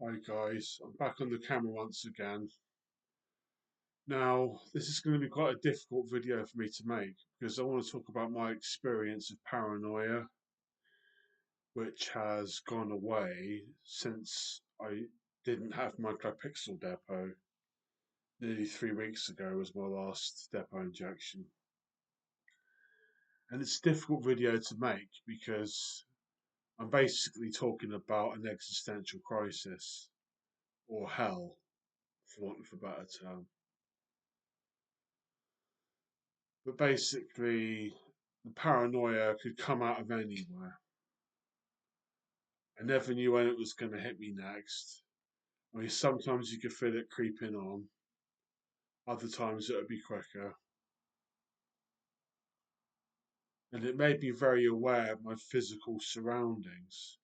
Hi guys, I'm back on the camera once again. Now, this is going to be quite a difficult video for me to make because I want to talk about my experience of paranoia, which has gone away since I didn't have my clopixol depot. Nearly 3 weeks ago was my last depot injection. And it's a difficult video to make because I'm basically talking about an existential crisis, or hell, for want of a better term. But basically, the paranoia could come out of anywhere. I never knew when it was going to hit me next. I mean, sometimes you could feel it creeping on, other times it would be quicker. And it made me very aware of my physical surroundings.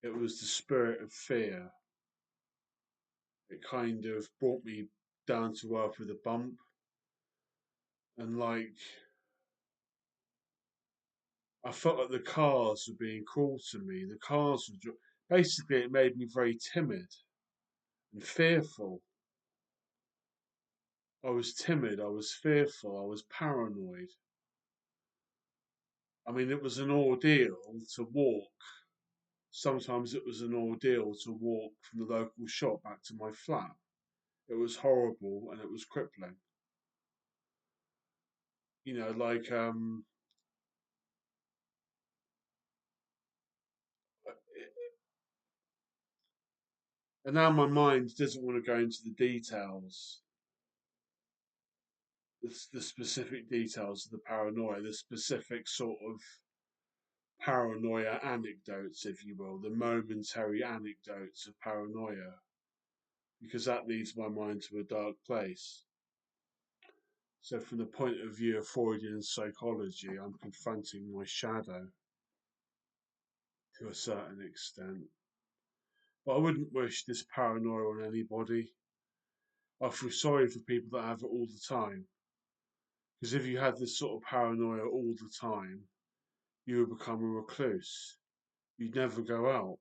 It was the spirit of fear. It kind of brought me down to earth with a bump. And I felt like the cars were being cruel to me. The cars were. Basically, it made me very timid and fearful. I was timid, I was fearful, I was paranoid. I mean, it was an ordeal to walk. Sometimes it was an ordeal to walk from the local shop back to my flat. It was horrible and it was crippling. You know, and now my mind doesn't want to go into the details, the specific details of the paranoia, the specific sort of paranoia anecdotes, if you will, the momentary anecdotes of paranoia, because that leads my mind to a dark place. So, from the point of view of Freudian psychology, I'm confronting my shadow to a certain extent. But I wouldn't wish this paranoia on anybody. I feel sorry for people that have it all the time. Because if you had this sort of paranoia all the time, you would become a recluse. You'd never go out.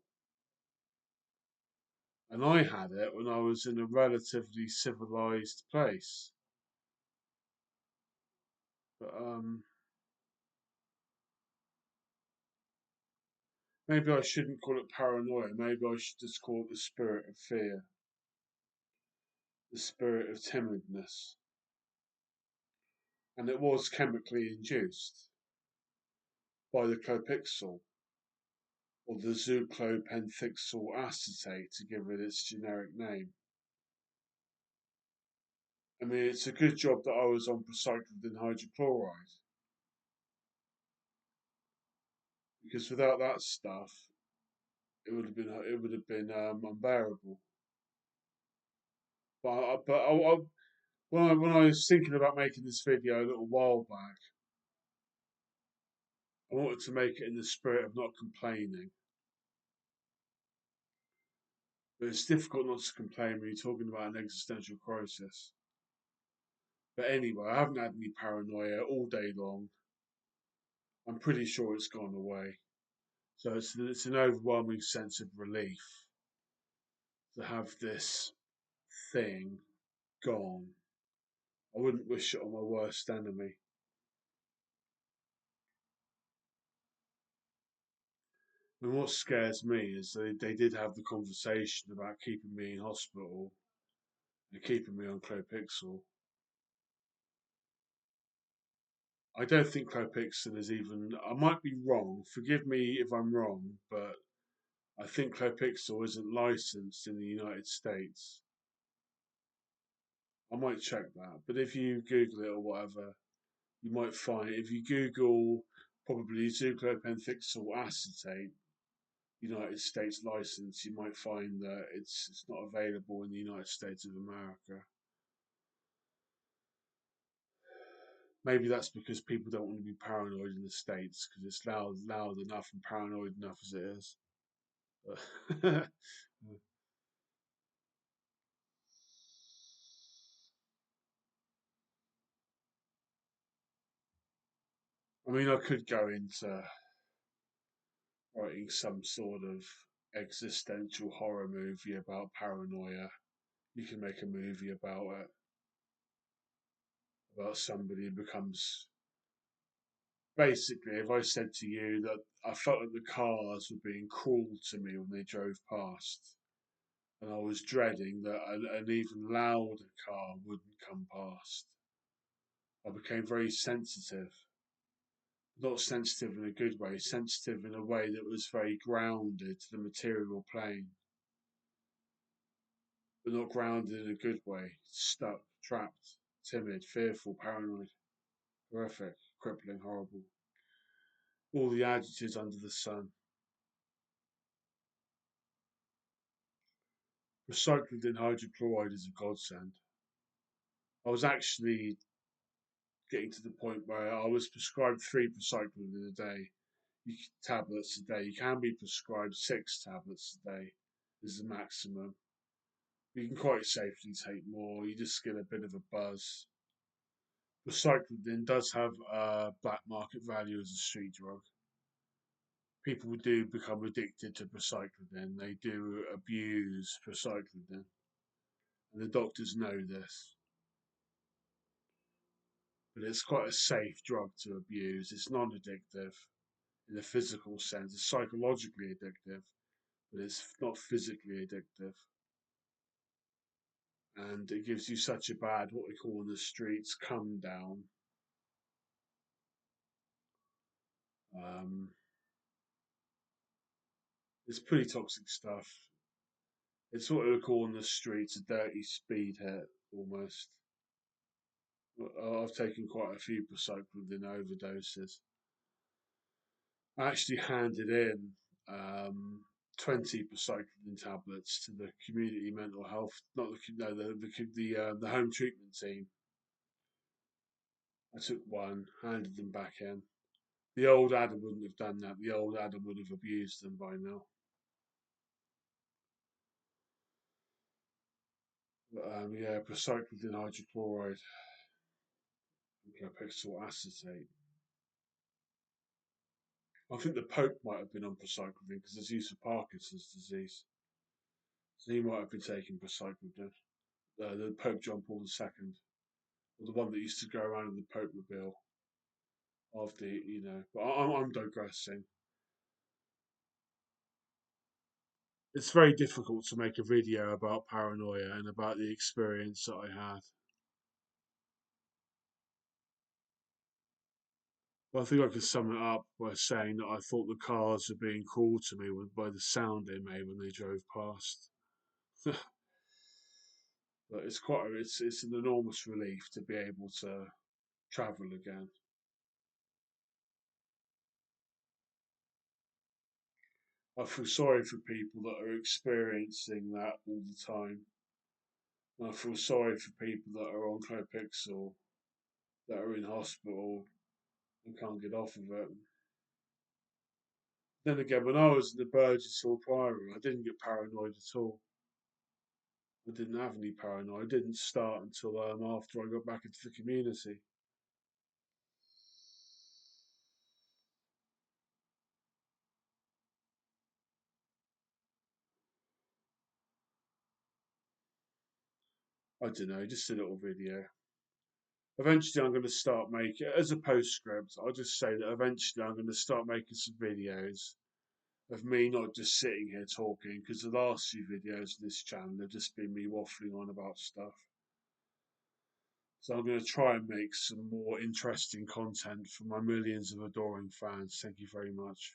And I had it when I was in a relatively civilized place. But maybe I shouldn't call it paranoia. Maybe I should just call it the spirit of fear, the spirit of timidness. And it was chemically induced by the clopixol, or the zooclopenthixyl acetate to give it its generic name. I mean, it's a good job that I was on procyclidine hydrochloride, because without that stuff, it would have been unbearable. But when I was thinking about making this video a little while back, I wanted to make it in the spirit of not complaining. But it's difficult not to complain when you're talking about an existential crisis. But anyway, I haven't had any paranoia all day long. I'm pretty sure it's gone away. So it's an overwhelming sense of relief to have this thing gone. I wouldn't wish it on my worst enemy. And what scares me is they did have the conversation about keeping me in hospital and keeping me on clopixol. I don't think clopixol is even. I might be wrong. Forgive me if I'm wrong, but I think clopixol isn't licensed in the United States. I might check that, but if you Google it or whatever, you might find if you Google probably zooclopenthixyl acetate United States license, you might find that it's not available in the United States of America. Maybe that's because people don't want to be paranoid in the States because it's loud enough and paranoid enough as it is. I mean, I could go into writing some sort of existential horror movie about paranoia. You can make a movie about it, about somebody who becomes. Basically, if I said to you that I felt like the cars were being cruel to me when they drove past, and I was dreading that an even louder car wouldn't come past, I became very sensitive. Not sensitive in a good way, sensitive in a way that was very grounded to the material plane, but not grounded in a good way. Stuck, trapped, timid, fearful, paranoid, horrific, crippling, horrible. All the adjectives under the sun. Recycled hydrochloride is a godsend. I was actually getting to the point where I was prescribed 3 in a day, tablets a day. You can be prescribed 6 tablets a day is the maximum. You can quite safely take more. You just get a bit of a buzz. Recycled does have a black market value as a street drug. People do become addicted to recycled. They do abuse recycled, and the doctors know this. But it's quite a safe drug to abuse. It's non-addictive in a physical sense. It's psychologically addictive, but it's not physically addictive. And it gives you such a bad, what we call in the streets, come down. Um, it's pretty toxic stuff. It's what we call in the streets a dirty speed hit, almost. I've taken quite a few Procyclidine overdoses. I actually handed in 20 Procyclidine tablets to the community mental health, not the no the home treatment team. I took one, handed them back in. The old Adam wouldn't have done that. The old Adam would have abused them by now. But yeah, Procyclidine hydrochloride and clopixol acetate. I think the Pope might have been on Procyclidine because there's use of Parkinson's disease. So he might have been taking Procyclidine. The Pope John Paul II, or the one that used to go around in the Pope mobile after, But I'm digressing. It's very difficult to make a video about paranoia and about the experience that I had. Well, I think I could sum it up by saying that I thought the cars were being cruel to me by the sound they made when they drove past. But it's an enormous relief to be able to travel again. I feel sorry for people that are experiencing that all the time. And I feel sorry for people that are on clopixol, that are in hospital and can't get off of it. Then again, when I was in the Burgess Hill Priory, I didn't get paranoid at all. I didn't have any paranoia. I didn't start until after I got back into the community. I don't know, just a little video. Eventually, I'm going to start making, as a postscript, I'll just say that eventually I'm going to start making some videos of me not just sitting here talking, because the last few videos of this channel have just been me waffling on about stuff. So I'm going to try and make some more interesting content for my millions of adoring fans. Thank you very much.